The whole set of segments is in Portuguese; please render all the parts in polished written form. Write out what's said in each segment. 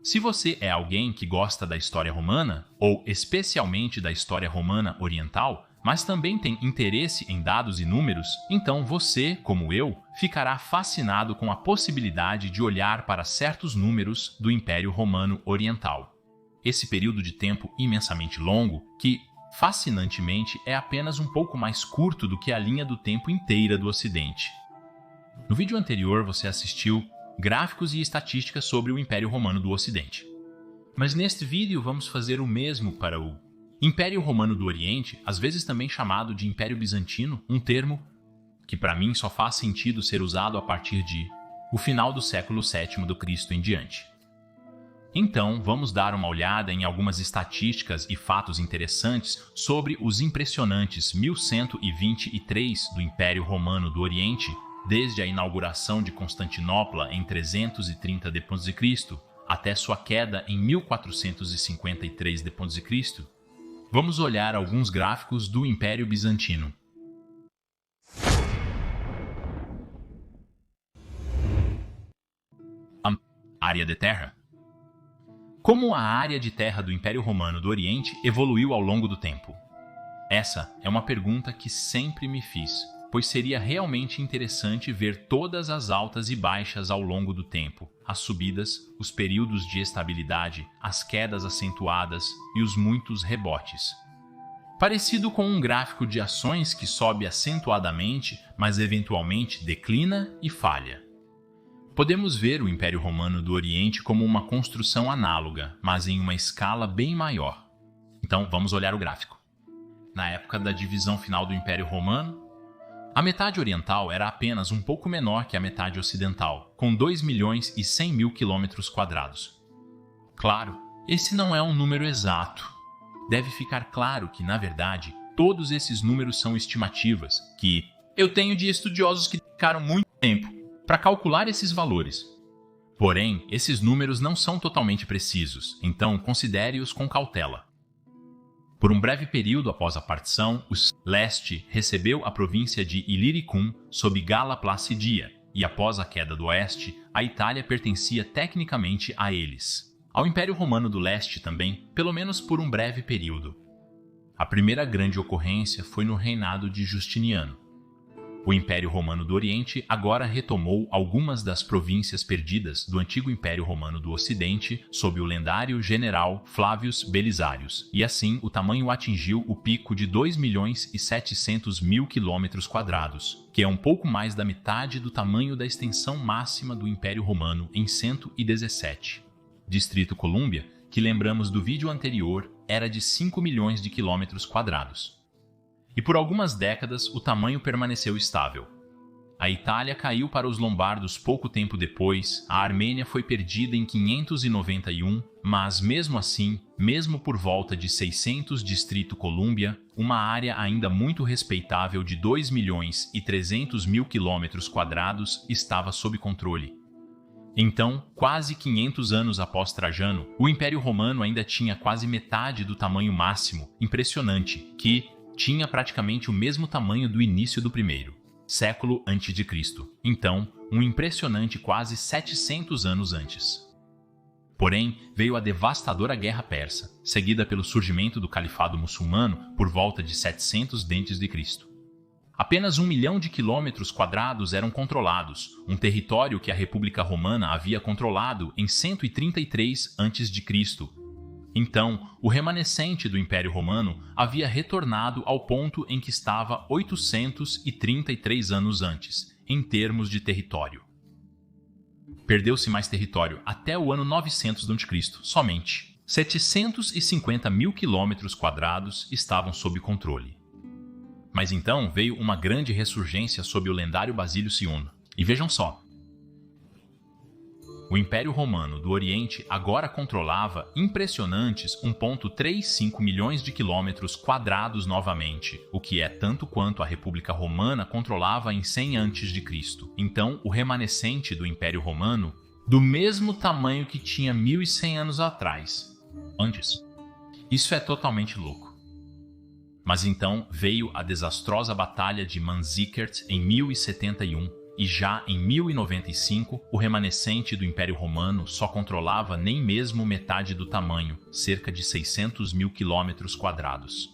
Se você é alguém que gosta da história romana, ou especialmente da história romana oriental, mas também tem interesse em dados e números, então você, como eu, ficará fascinado com a possibilidade de olhar para certos números do Império Romano Oriental. Esse período de tempo imensamente longo, que, fascinantemente, é apenas um pouco mais curto do que a linha do tempo inteira do Ocidente. No vídeo anterior você assistiu gráficos e estatísticas sobre o Império Romano do Ocidente. Mas neste vídeo vamos fazer o mesmo para o Império Romano do Oriente, às vezes também chamado de Império Bizantino, um termo que para mim só faz sentido ser usado a partir de o final do século VII do Cristo em diante. Então, vamos dar uma olhada em algumas estatísticas e fatos interessantes sobre os impressionantes 1123 do Império Romano do Oriente, desde a inauguração de Constantinopla em 330 d.C. até sua queda em 1453 d.C. Vamos olhar alguns gráficos do Império Bizantino. A área de terra. Como a área de terra do Império Romano do Oriente evoluiu ao longo do tempo? Essa é uma pergunta que sempre me fiz, pois seria realmente interessante ver todas as altas e baixas ao longo do tempo, as subidas, os períodos de estabilidade, as quedas acentuadas e os muitos rebotes. Parecido com um gráfico de ações que sobe acentuadamente, mas eventualmente declina e falha. Podemos ver o Império Romano do Oriente como uma construção análoga, mas em uma escala bem maior. Então, vamos olhar o gráfico. Na época da divisão final do Império Romano, a metade oriental era apenas um pouco menor que a metade ocidental, com 2.100.000 km². Claro, esse não é um número exato. Deve ficar claro que, na verdade, todos esses números são estimativas, que eu tenho de estudiosos que dedicaram muito tempo para calcular esses valores. Porém, esses números não são totalmente precisos, então considere-os com cautela. Por um breve período após a partição, o leste recebeu a província de Illyricum sob Gala Placidia, e após a queda do oeste, a Itália pertencia tecnicamente a eles. Ao Império Romano do Leste também, pelo menos por um breve período. A primeira grande ocorrência foi no reinado de Justiniano. O Império Romano do Oriente agora retomou algumas das províncias perdidas do antigo Império Romano do Ocidente sob o lendário general Flavius Belisarius, e assim o tamanho atingiu o pico de 2.700.000 km², que é um pouco mais da metade do tamanho da extensão máxima do Império Romano em 117. Distrito Colômbia, que lembramos do vídeo anterior, era de 5 milhões de km². E por algumas décadas o tamanho permaneceu estável. A Itália caiu para os lombardos pouco tempo depois, a Armênia foi perdida em 591, mas mesmo assim, mesmo por volta de 600 Distrito Colômbia, uma área ainda muito respeitável de 2.300.000 km² estava sob controle. Então, quase 500 anos após Trajano, o Império Romano ainda tinha quase metade do tamanho máximo, impressionante, que tinha praticamente o mesmo tamanho do início do primeiro século a.C., então, um impressionante quase 700 anos antes. Porém, veio a devastadora Guerra Persa, seguida pelo surgimento do Califado Muçulmano por volta de 700 d.C. Apenas 1 milhão de km² eram controlados, um território que a República Romana havia controlado em 133 a.C. Então, o remanescente do Império Romano havia retornado ao ponto em que estava 833 anos antes, em termos de território. Perdeu-se mais território até o ano 900 d.C., somente 750.000 km² estavam sob controle. Mas então veio uma grande ressurgência sob o lendário Basílio II. E vejam só. O Império Romano do Oriente agora controlava impressionantes 1,35 milhões de km² novamente, o que é tanto quanto a República Romana controlava em 100 a.C. Então, o remanescente do Império Romano, do mesmo tamanho que tinha 1.100 anos atrás. Antes. Isso é totalmente louco. Mas então veio a desastrosa Batalha de Manzikert em 1071, e já em 1095, o remanescente do Império Romano só controlava nem mesmo metade do tamanho, cerca de 600 mil quilômetros quadrados.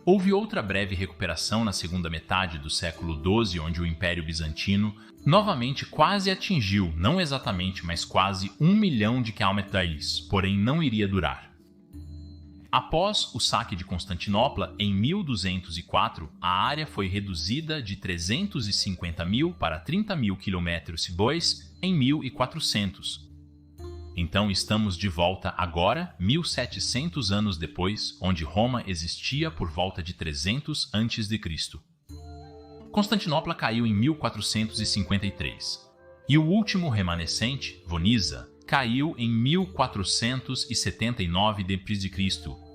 Houve outra breve recuperação na segunda metade do século XII, onde o Império Bizantino novamente quase atingiu, não exatamente, mas quase 1 milhão de quilômetros, porém não iria durar. Após o saque de Constantinopla, em 1204, a área foi reduzida de 350 mil para 30 mil quilômetros em 1400. Então estamos de volta agora, 1700 anos depois, onde Roma existia por volta de 300 a.C. Constantinopla caiu em 1453. E o último remanescente, Vonisa, caiu em 1479 d.C.,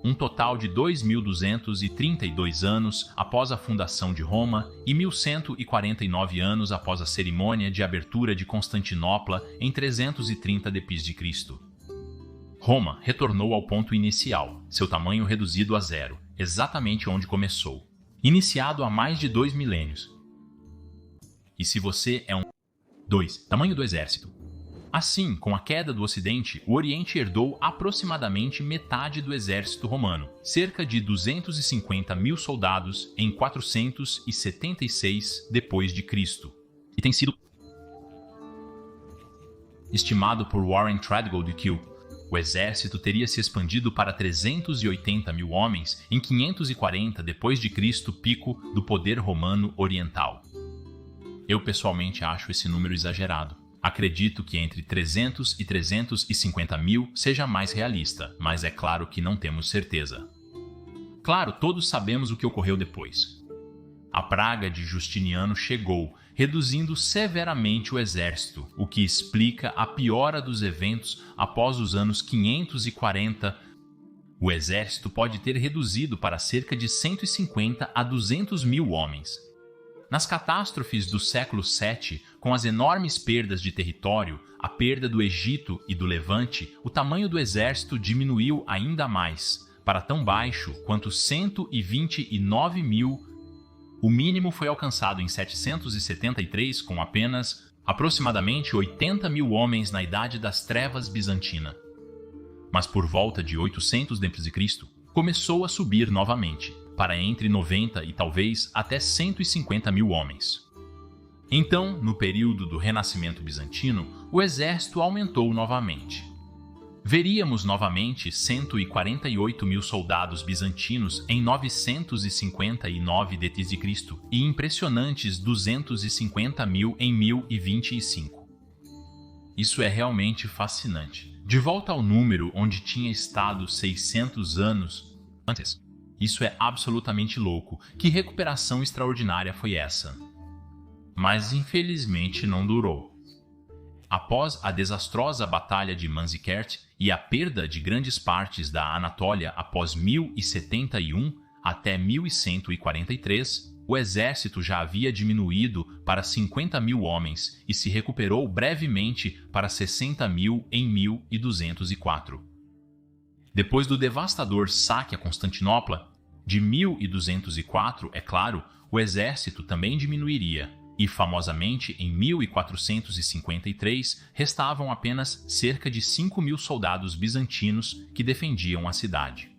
um total de 2.232 anos após a fundação de Roma e 1.149 anos após a cerimônia de abertura de Constantinopla em 330 d.C. Roma retornou ao ponto inicial, seu tamanho reduzido a zero, exatamente onde começou, iniciado há mais de 2 milênios. E se você é 2. Tamanho do exército. Assim, com a queda do Ocidente, o Oriente herdou aproximadamente metade do exército romano, cerca de 250 mil soldados em 476 d.C., e tem sido estimado por Warren Treadgold que o exército teria se expandido para 380 mil homens em 540 d.C., pico do poder romano oriental. Eu pessoalmente acho esse número exagerado. Acredito que entre 300 e 350 mil seja mais realista, mas é claro que não temos certeza. Claro, todos sabemos o que ocorreu depois. A praga de Justiniano chegou, reduzindo severamente o exército, o que explica a piora dos eventos após os anos 540. O exército pode ter reduzido para cerca de 150 a 200 mil homens. Nas catástrofes do século VII, com as enormes perdas de território, a perda do Egito e do Levante, o tamanho do exército diminuiu ainda mais, para tão baixo quanto 129 mil. O mínimo foi alcançado em 773, com apenas aproximadamente 80 mil homens na Idade das Trevas bizantina. Mas por volta de 800 d.C., começou a subir novamente, para entre 90 e talvez até 150 mil homens. Então, no período do Renascimento bizantino, o exército aumentou novamente. Veríamos novamente 148 mil soldados bizantinos em 959 d.C. e impressionantes 250 mil em 1025. Isso é realmente fascinante. De volta ao número onde tinha estado 600 anos antes. Isso é absolutamente louco. Que recuperação extraordinária foi essa? Mas infelizmente não durou. Após a desastrosa Batalha de Manzikert e a perda de grandes partes da Anatólia após 1071 até 1143, o exército já havia diminuído para 50 mil homens e se recuperou brevemente para 60 mil em 1204. Depois do devastador saque a Constantinopla, de 1204, é claro, o exército também diminuiria, e famosamente em 1453 restavam apenas cerca de 5 mil soldados bizantinos que defendiam a cidade.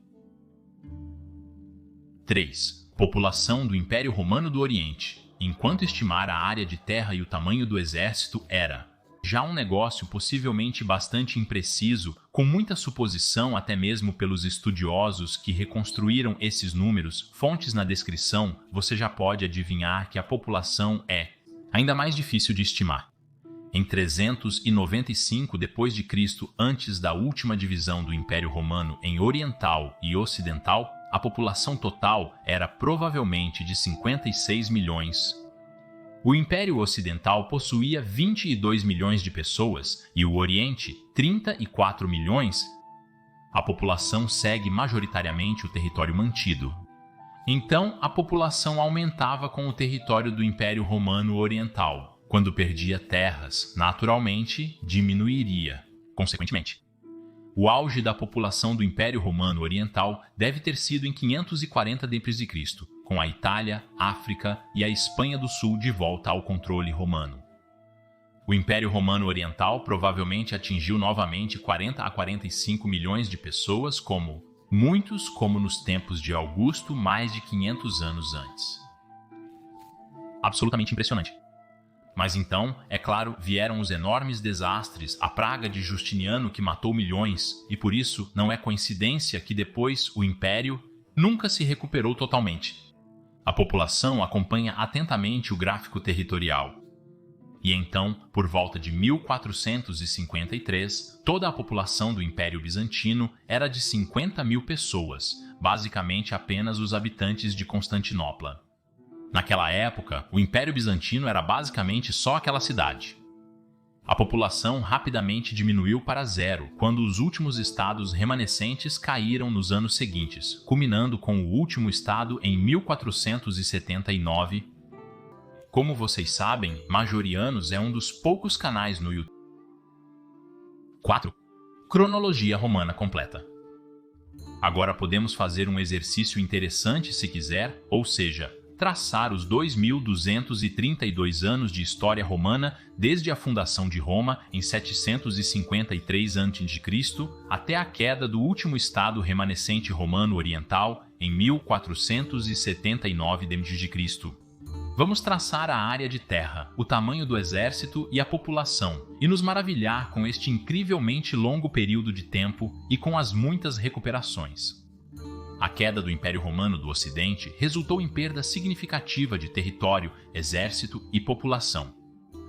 3. População do Império Romano do Oriente. Enquanto estimar a área de terra e o tamanho do exército era já um negócio possivelmente bastante impreciso, com muita suposição até mesmo pelos estudiosos que reconstruíram esses números, fontes na descrição, você já pode adivinhar que a população é ainda mais difícil de estimar. Em 395 d.C., antes da última divisão do Império Romano em Oriental e Ocidental, a população total era provavelmente de 56 milhões. O Império Ocidental possuía 22 milhões de pessoas e o Oriente, 34 milhões. A população segue majoritariamente o território mantido. Então, a população aumentava com o território do Império Romano Oriental. Quando perdia terras, naturalmente, diminuiria, consequentemente. O auge da população do Império Romano Oriental deve ter sido em 540 d.C., com a Itália, África e a Espanha do Sul de volta ao controle romano. O Império Romano Oriental provavelmente atingiu novamente 40 a 45 milhões de pessoas, muitos como nos tempos de Augusto, mais de 500 anos antes. Absolutamente impressionante. Mas então, é claro, vieram os enormes desastres, a praga de Justiniano que matou milhões, e por isso não é coincidência que depois o Império nunca se recuperou totalmente. A população acompanha atentamente o gráfico territorial. E então, por volta de 1453, toda a população do Império Bizantino era de 50 mil pessoas, basicamente apenas os habitantes de Constantinopla. Naquela época, o Império Bizantino era basicamente só aquela cidade. A população rapidamente diminuiu para zero quando os últimos estados remanescentes caíram nos anos seguintes, culminando com o último estado em 1479. Como vocês sabem, Majorianos é um dos poucos canais no YouTube. 4. Cronologia romana completa. Agora podemos fazer um exercício interessante se quiser, ou seja, traçar os 2.232 anos de história romana desde a fundação de Roma em 753 a.C. até a queda do último estado remanescente romano oriental em 1479 d.C. Vamos traçar a área de terra, o tamanho do exército e a população, e nos maravilhar com este incrivelmente longo período de tempo e com as muitas recuperações. A queda do Império Romano do Ocidente resultou em perda significativa de território, exército e população.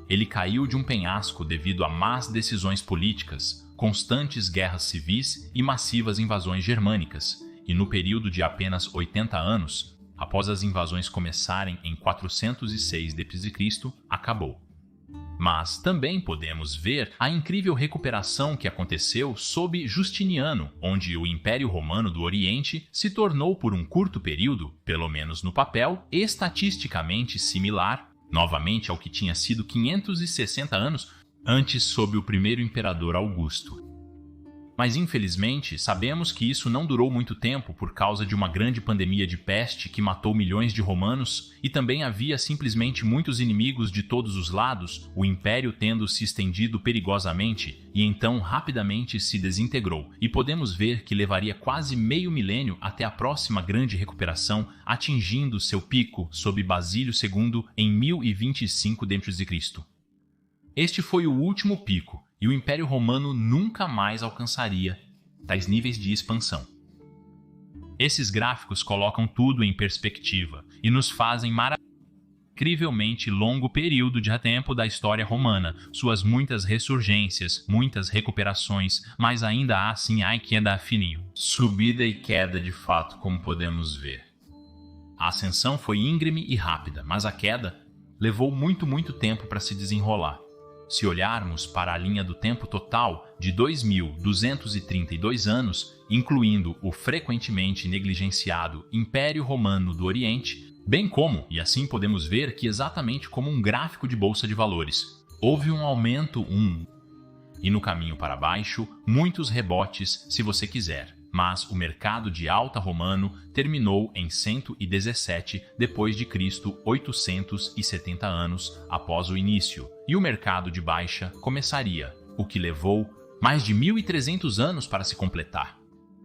Ele caiu de um penhasco devido a más decisões políticas, constantes guerras civis e massivas invasões germânicas, e no período de apenas 80 anos, após as invasões começarem em 406 d.C., acabou. Mas também podemos ver a incrível recuperação que aconteceu sob Justiniano, onde o Império Romano do Oriente se tornou por um curto período, pelo menos no papel, estatisticamente similar, novamente ao que tinha sido 560 anos antes sob o primeiro imperador Augusto. Mas infelizmente, sabemos que isso não durou muito tempo por causa de uma grande pandemia de peste que matou milhões de romanos e também havia simplesmente muitos inimigos de todos os lados, o império tendo se estendido perigosamente e então rapidamente se desintegrou. E podemos ver que levaria quase meio milênio até a próxima grande recuperação, atingindo seu pico sob Basílio II em 1025 d.C. Este foi o último pico, e o Império Romano nunca mais alcançaria tais níveis de expansão. Esses gráficos colocam tudo em perspectiva e nos fazem incrivelmente longo período de tempo da história romana, suas muitas ressurgências, muitas recuperações, mas ainda assim há queda fininho. Subida e queda de fato, como podemos ver. A ascensão foi íngreme e rápida, mas a queda levou muito tempo para se desenrolar. Se olharmos para a linha do tempo total de 2.232 anos, incluindo o frequentemente negligenciado Império Romano do Oriente, bem como, e assim podemos ver que exatamente como um gráfico de bolsa de valores, houve um aumento e no caminho para baixo, muitos rebotes se você quiser. Mas o mercado de alta romano terminou em 117 depois de Cristo, 870 anos após o início, e o mercado de baixa começaria, o que levou mais de 1.300 anos para se completar.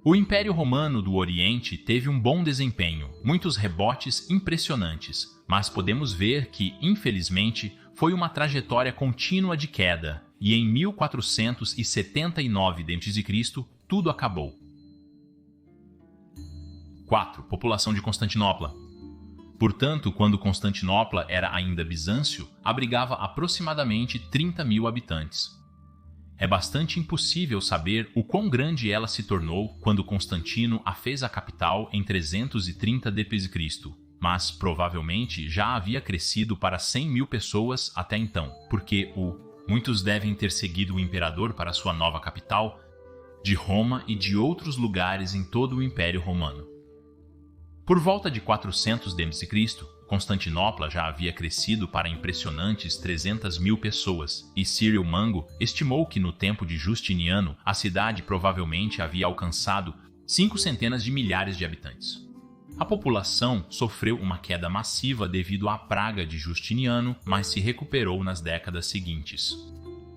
O Império Romano do Oriente teve um bom desempenho, muitos rebotes impressionantes, mas podemos ver que, infelizmente, foi uma trajetória contínua de queda, e em 1479 d.C., tudo acabou. 4. População de Constantinopla. Portanto, quando Constantinopla era ainda Bizâncio, abrigava aproximadamente 30 mil habitantes. É bastante impossível saber o quão grande ela se tornou quando Constantino a fez a capital em 330 d.C., mas provavelmente já havia crescido para 100 mil pessoas até então, porque muitos devem ter seguido o imperador para sua nova capital, de Roma e de outros lugares em todo o Império Romano. Por volta de 400 d.C., Constantinopla já havia crescido para impressionantes 300 mil pessoas, e Cyril Mango estimou que no tempo de Justiniano a cidade provavelmente havia alcançado 5 centenas de milhares de habitantes. A população sofreu uma queda massiva devido à praga de Justiniano, mas se recuperou nas décadas seguintes.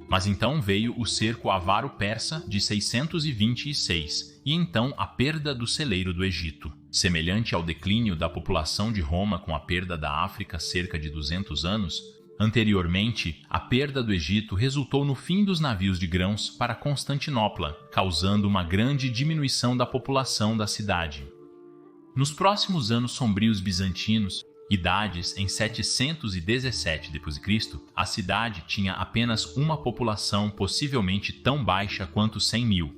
Mas então veio o cerco avaro-persa de 626 e então a perda do celeiro do Egito. Semelhante ao declínio da população de Roma com a perda da África cerca de 200 anos, anteriormente, a perda do Egito resultou no fim dos navios de grãos para Constantinopla, causando uma grande diminuição da população da cidade. Nos próximos anos sombrios bizantinos, idades em 717 d.C., a cidade tinha apenas uma população possivelmente tão baixa quanto 100 mil.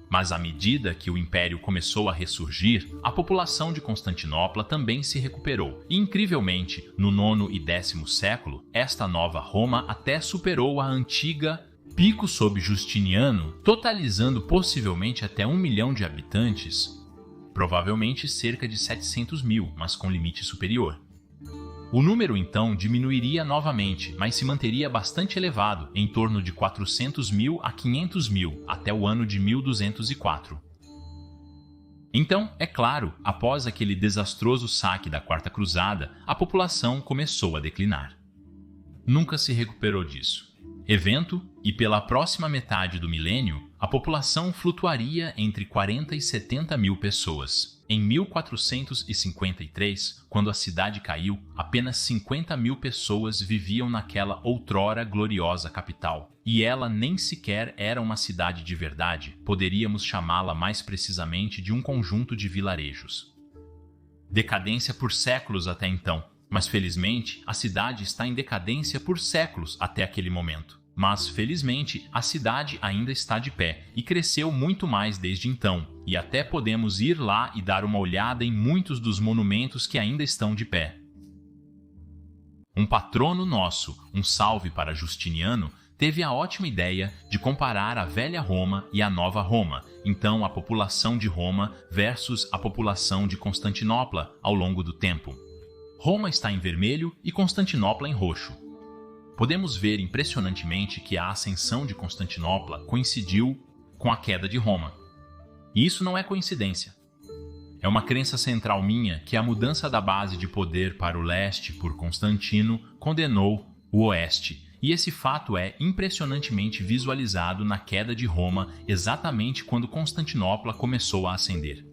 Mas à medida que o império começou a ressurgir, a população de Constantinopla também se recuperou. E, incrivelmente, no 9º e 10º século, esta nova Roma até superou a antiga pico sob Justiniano, totalizando possivelmente até 1 milhão de habitantes, provavelmente cerca de 700 mil, mas com limite superior. O número então diminuiria novamente, mas se manteria bastante elevado, em torno de 400 mil a 500 mil, até o ano de 1204. Então, é claro, após aquele desastroso saque da Quarta Cruzada, a população começou a declinar. Nunca se recuperou disso. Evento, e pela próxima metade do milênio, a população flutuaria entre 40 e 70 mil pessoas. Em 1453, quando a cidade caiu, apenas 50 mil pessoas viviam naquela outrora gloriosa capital. E ela nem sequer era uma cidade de verdade, poderíamos chamá-la mais precisamente de um conjunto de vilarejos. Decadência por séculos até então, mas felizmente a cidade está em decadência por séculos até aquele momento. Mas, felizmente, a cidade ainda está de pé e cresceu muito mais desde então, e até podemos ir lá e dar uma olhada em muitos dos monumentos que ainda estão de pé. Um patrono nosso, um salve para Justiniano, teve a ótima ideia de comparar a velha Roma e a nova Roma, então a população de Roma versus a população de Constantinopla ao longo do tempo. Roma está em vermelho e Constantinopla em roxo. Podemos ver impressionantemente que a ascensão de Constantinopla coincidiu com a queda de Roma. E isso não é coincidência. É uma crença central minha que a mudança da base de poder para o leste por Constantino condenou o oeste, e esse fato é impressionantemente visualizado na queda de Roma exatamente quando Constantinopla começou a ascender.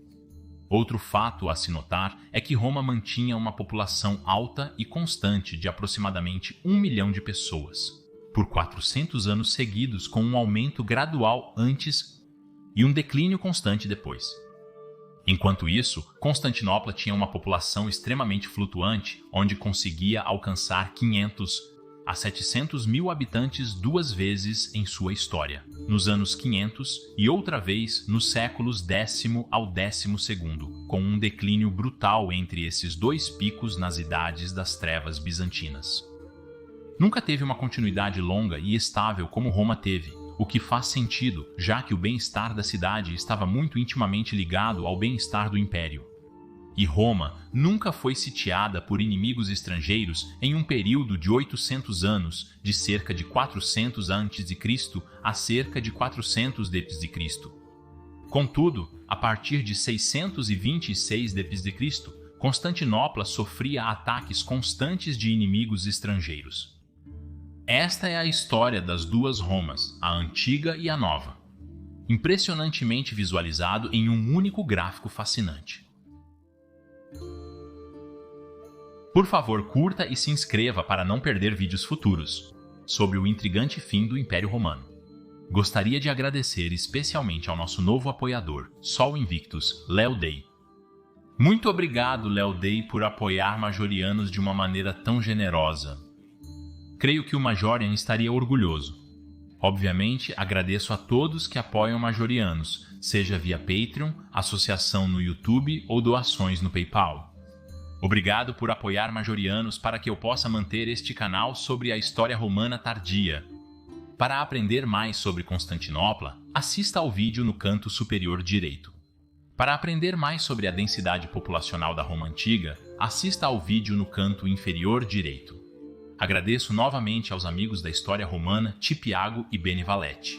Outro fato a se notar é que Roma mantinha uma população alta e constante de aproximadamente 1 milhão de pessoas, por 400 anos seguidos, com um aumento gradual antes e um declínio constante depois. Enquanto isso, Constantinopla tinha uma população extremamente flutuante, onde conseguia alcançar 500 a 700 mil habitantes 2 vezes em sua história, nos anos 500 e outra vez nos séculos 10º ao 12º, com um declínio brutal entre esses 2 picos nas idades das trevas bizantinas. Nunca teve uma continuidade longa e estável como Roma teve, o que faz sentido, já que o bem-estar da cidade estava muito intimamente ligado ao bem-estar do império. E Roma nunca foi sitiada por inimigos estrangeiros em um período de 800 anos, de cerca de 400 a.C. a cerca de 400 d.C. Contudo, a partir de 626 d.C., Constantinopla sofria ataques constantes de inimigos estrangeiros. Esta é a história das 2 Romas, a antiga e a nova, impressionantemente visualizado em um único gráfico fascinante. Por favor, curta e se inscreva para não perder vídeos futuros sobre o intrigante fim do Império Romano. Gostaria de agradecer especialmente ao nosso novo apoiador, Sol Invictus, Léo Day. Muito obrigado, Léo Day, por apoiar Majorianos de uma maneira tão generosa. Creio que o Majorian estaria orgulhoso. Obviamente, agradeço a todos que apoiam Majorianos, seja via Patreon, associação no YouTube ou doações no PayPal. Obrigado por apoiar Majorianos para que eu possa manter este canal sobre a história romana tardia. Para aprender mais sobre Constantinopla, assista ao vídeo no canto superior direito. Para aprender mais sobre a densidade populacional da Roma Antiga, assista ao vídeo no canto inferior direito. Agradeço novamente aos amigos da história romana Tipiago e Beni Valete.